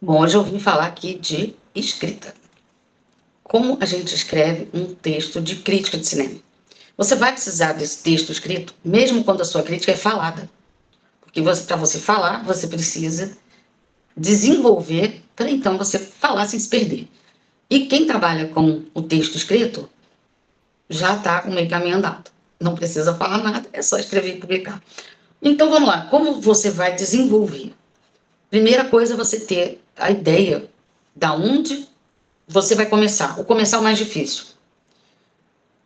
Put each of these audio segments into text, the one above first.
Bom, hoje eu vim falar aqui de escrita. Como a gente escreve um texto de crítica de cinema? Você vai precisar desse texto escrito, mesmo quando a sua crítica é falada. Porque para você falar, você precisa desenvolver para então você falar sem se perder. E quem trabalha com o texto escrito já está com meio caminho andado. Não precisa falar nada, é só escrever e publicar. Então vamos lá, como você vai desenvolver? Primeira coisa é você ter a ideia da onde você vai começar. O começar é o mais difícil.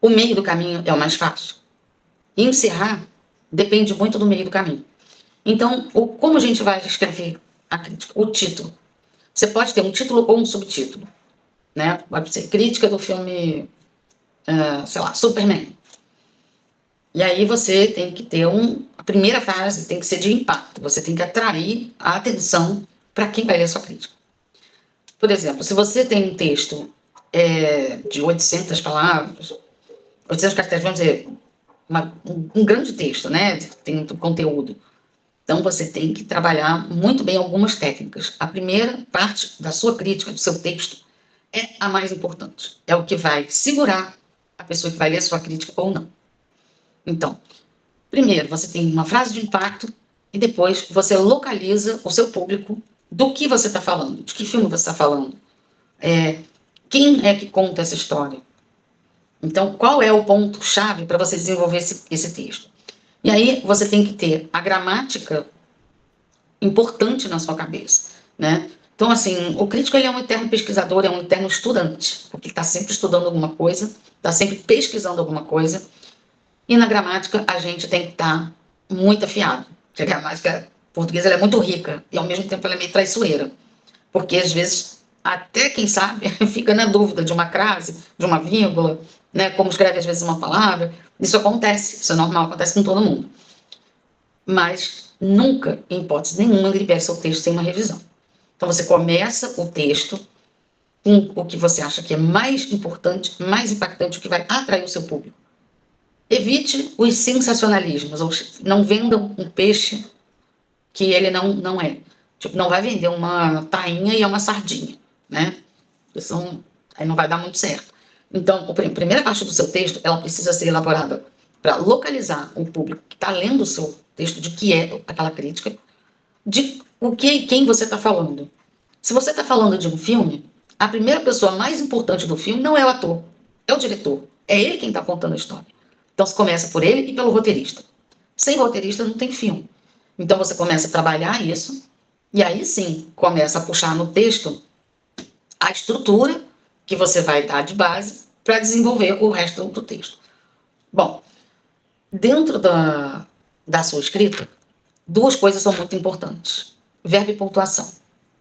O meio do caminho é o mais fácil. E encerrar depende muito do meio do caminho. Então, como a gente vai escrever a crítica? O título. Você pode ter um título ou um subtítulo. Né? Pode ser crítica do filme, sei lá, Superman. E aí você tem que ter a primeira frase tem que ser de impacto. Você tem que atrair a atenção para quem vai ler a sua crítica. Por exemplo, se você tem um texto de 800 palavras, 800 caracteres, vamos dizer, um grande texto, né? Tem muito conteúdo. Então, você tem que trabalhar muito bem algumas técnicas. A primeira parte da sua crítica, do seu texto, é a mais importante. É o que vai segurar a pessoa que vai ler a sua crítica ou não. Então, primeiro, você tem uma frase de impacto e depois você localiza o seu público do que você está falando, de que filme você está falando. Quem é que conta essa história? Então, qual é o ponto-chave para você desenvolver esse texto? E aí você tem que ter a gramática importante na sua cabeça, né? Então, assim, o crítico ele é um eterno pesquisador, é um eterno estudante, porque ele está sempre estudando alguma coisa, está sempre pesquisando alguma coisa, e na gramática a gente tem que estar muito afiado, porque a gramática portuguesa ela é muito rica, e ao mesmo tempo ela é meio traiçoeira, porque às vezes até quem sabe fica na dúvida de uma crase, de uma vírgula, né? Como escreve às vezes uma palavra, isso acontece, isso é normal, acontece com todo mundo. Mas nunca, em hipótese nenhuma, libere seu texto sem uma revisão. Então você começa o texto com o que você acha que é mais importante, mais impactante, o que vai atrair o seu público. Evite os sensacionalismos, ou não vendam um peixe que ele não é. Tipo, não vai vender uma tainha e é uma sardinha, né? Aí não vai dar muito certo. Então, a primeira parte do seu texto, ela precisa ser elaborada para localizar o público que está lendo o seu texto, de que é aquela crítica, de o que e quem você está falando. Se você está falando de um filme, a primeira pessoa mais importante do filme não é o ator, é o diretor. É ele quem está contando a história. Então, você começa por ele e pelo roteirista. Sem roteirista não tem filme. Então, você começa a trabalhar isso, e aí sim, começa a puxar no texto a estrutura que você vai dar de base para desenvolver o resto do texto. Bom, dentro da sua escrita, duas coisas são muito importantes. Verbo e pontuação.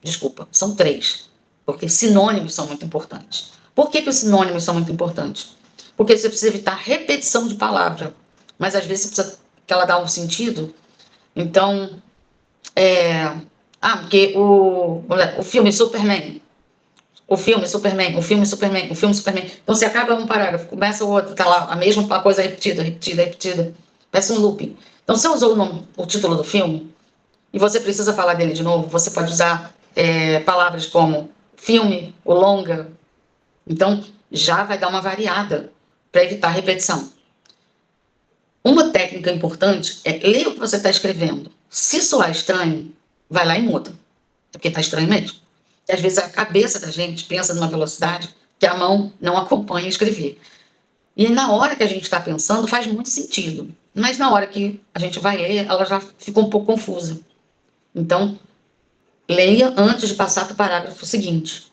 Desculpa, são três. Porque sinônimos são muito importantes. Por que os sinônimos são muito importantes? Porque você precisa evitar repetição de palavra. Mas às vezes você precisa que ela dá um sentido. Então, porque o filme Superman, o filme Superman, o filme Superman, o filme Superman. Então, você acaba um parágrafo, começa o outro, tá lá a mesma coisa repetida, repetida, repetida. Parece um looping. Então, se você usou o título do filme e você precisa falar dele de novo, você pode usar palavras como filme, o longa. Então, já vai dar uma variada para evitar repetição. Uma técnica importante é ler o que você está escrevendo. Se soar estranho, vai lá e muda. É porque está estranho mesmo. E às vezes a cabeça da gente pensa numa velocidade que a mão não acompanha escrever. E na hora que a gente está pensando, faz muito sentido. Mas na hora que a gente vai ler, ela já fica um pouco confusa. Então, leia antes de passar para o parágrafo seguinte.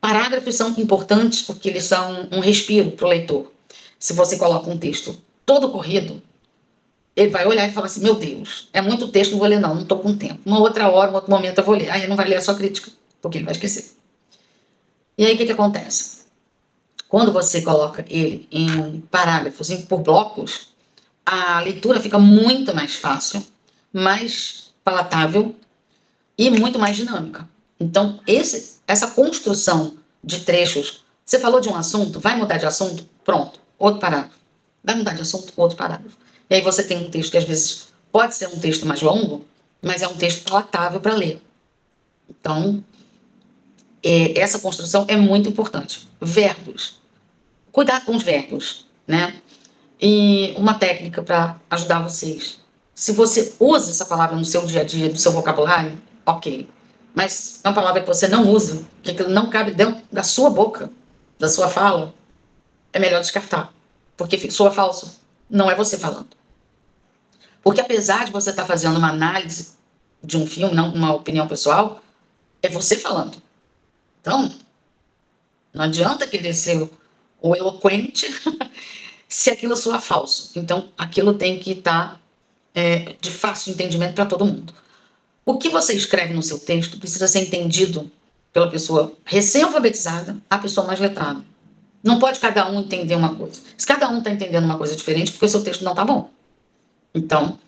Parágrafos são importantes porque eles são um respiro para o leitor. Se você coloca um texto todo corrido, ele vai olhar e falar assim, meu Deus, é muito texto, não vou ler não estou com tempo. Uma outra hora, um outro momento eu vou ler. Aí ele não vai ler a sua crítica, porque ele vai esquecer. E aí o que acontece? Quando você coloca ele em parágrafos, por blocos, a leitura fica muito mais fácil, mais palatável e muito mais dinâmica. Então, essa construção de trechos, você falou de um assunto, vai mudar de assunto? Pronto, outro parágrafo. Vai mudar de assunto? Outro parágrafo. E aí você tem um texto que às vezes pode ser um texto mais longo, mas é um texto palatável para ler. Então, essa construção é muito importante. Verbos. Cuidar com os verbos, né? E uma técnica para ajudar vocês. Se você usa essa palavra no seu dia a dia, no seu vocabulário, ok. Mas é uma palavra que você não usa, que não cabe dentro da sua boca, da sua fala, é melhor descartar. Porque soa falso. Não é você falando. Porque apesar de você estar fazendo uma análise de um filme, não uma opinião pessoal, é você falando. Então, não adianta querer ser o eloquente se aquilo soa falso. Então, aquilo tem que estar de fácil entendimento para todo mundo. O que você escreve no seu texto precisa ser entendido pela pessoa recém-alfabetizada, a pessoa mais letrada. Não pode cada um entender uma coisa. Se cada um está entendendo uma coisa diferente, porque o seu texto não está bom. Então,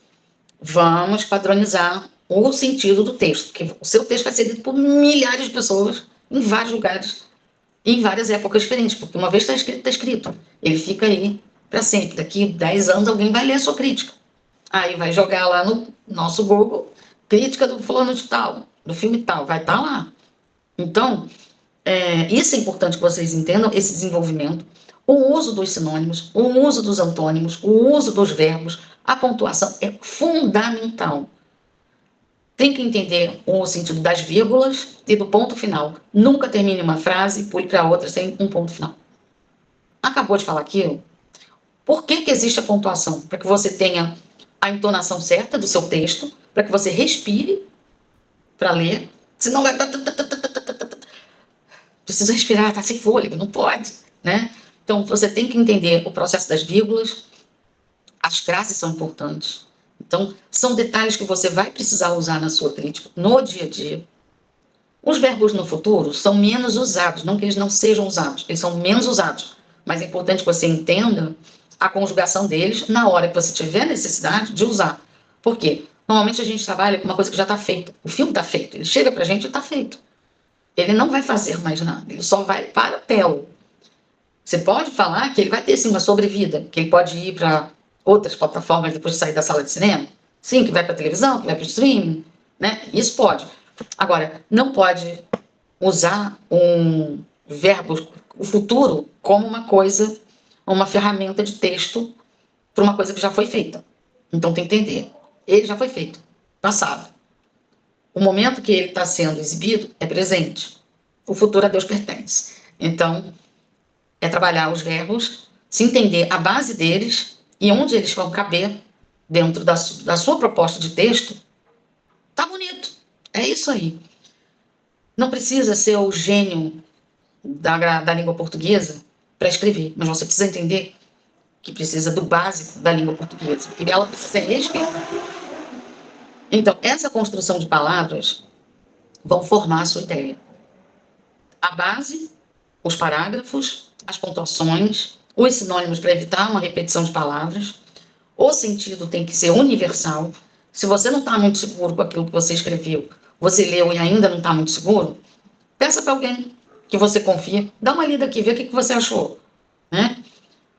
vamos padronizar o sentido do texto, porque o seu texto vai ser lido por milhares de pessoas em vários lugares, em várias épocas diferentes, porque uma vez está escrito, está escrito. Ele fica aí para sempre. Daqui 10 anos alguém vai ler a sua crítica. Aí vai jogar lá no nosso Google, crítica do fulano de tal, do filme tal, vai estar lá. Então, isso é importante que vocês entendam, esse desenvolvimento, o uso dos sinônimos, o uso dos antônimos, o uso dos verbos, a pontuação é fundamental. Tem que entender o sentido das vírgulas e do ponto final. Nunca termine uma frase e pule para outra sem um ponto final. Acabou de falar aquilo? Por que existe a pontuação? Para que você tenha a entonação certa do seu texto, para que você respire para ler, senão vai... Precisa respirar, tá sem fôlego, não pode, né? Então, você tem que entender o processo das vírgulas, as frases são importantes. Então, são detalhes que você vai precisar usar na sua crítica, no dia a dia. Os verbos no futuro são menos usados, não que eles não sejam usados, eles são menos usados. Mas é importante que você entenda a conjugação deles na hora que você tiver necessidade de usar. Por quê? Normalmente a gente trabalha com uma coisa que já está feita. O filme está feito, ele chega para a gente e está feito. Ele não vai fazer mais nada, ele só vai para a tela. Você pode falar que ele vai ter sim uma sobrevida, que ele pode ir para outras plataformas depois de sair da sala de cinema. Sim, que vai para a televisão, que vai para o streaming, né? Isso pode. Agora, não pode usar um verbo, o futuro, como uma coisa, uma ferramenta de texto para uma coisa que já foi feita. Então tem que entender. Ele já foi feito, passado. O momento que ele está sendo exibido é presente. O futuro a Deus pertence. Então, é trabalhar os verbos, se entender a base deles e onde eles vão caber dentro da sua proposta de texto. Tá bonito. É isso aí. Não precisa ser o gênio da língua portuguesa para escrever, mas você precisa entender que precisa do básico da língua portuguesa. E ela precisa ser respeitada. Então, essa construção de palavras vão formar a sua ideia. A base, os parágrafos, as pontuações, os sinônimos para evitar uma repetição de palavras. O sentido tem que ser universal. Se você não está muito seguro com aquilo que você escreveu, você leu e ainda não está muito seguro, peça para alguém que você confia, dá uma lida aqui, vê o que você achou. Né?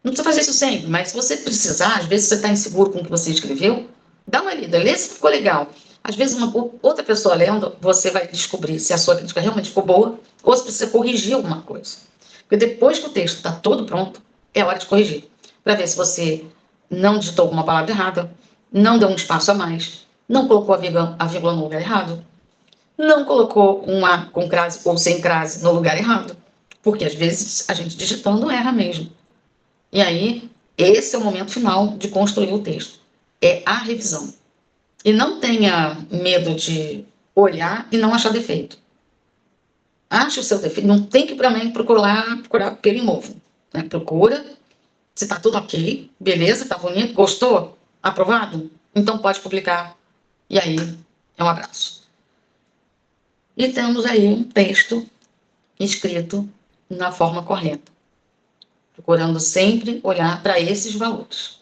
Não precisa fazer isso sempre, mas se você precisar, às vezes você está inseguro com o que você escreveu, dá uma lida, lê se ficou legal. Às vezes, outra pessoa lendo, você vai descobrir se a sua crítica realmente ficou boa ou se precisa corrigir alguma coisa. Porque depois que o texto está todo pronto, é hora de corrigir. Para ver se você não digitou alguma palavra errada, não deu um espaço a mais, não colocou a vírgula no lugar errado, não colocou um A com crase ou sem crase no lugar errado. Porque às vezes a gente digitando erra mesmo. E aí, esse é o momento final de construir o texto. É a revisão. E não tenha medo de olhar e não achar defeito. Ache o seu defeito. Não tem que procurar pelo em ovo. Né? Procura se está tudo ok, beleza, está bonito, gostou, aprovado? Então pode publicar. E aí, é um abraço. E temos aí um texto escrito na forma correta, procurando sempre olhar para esses valores.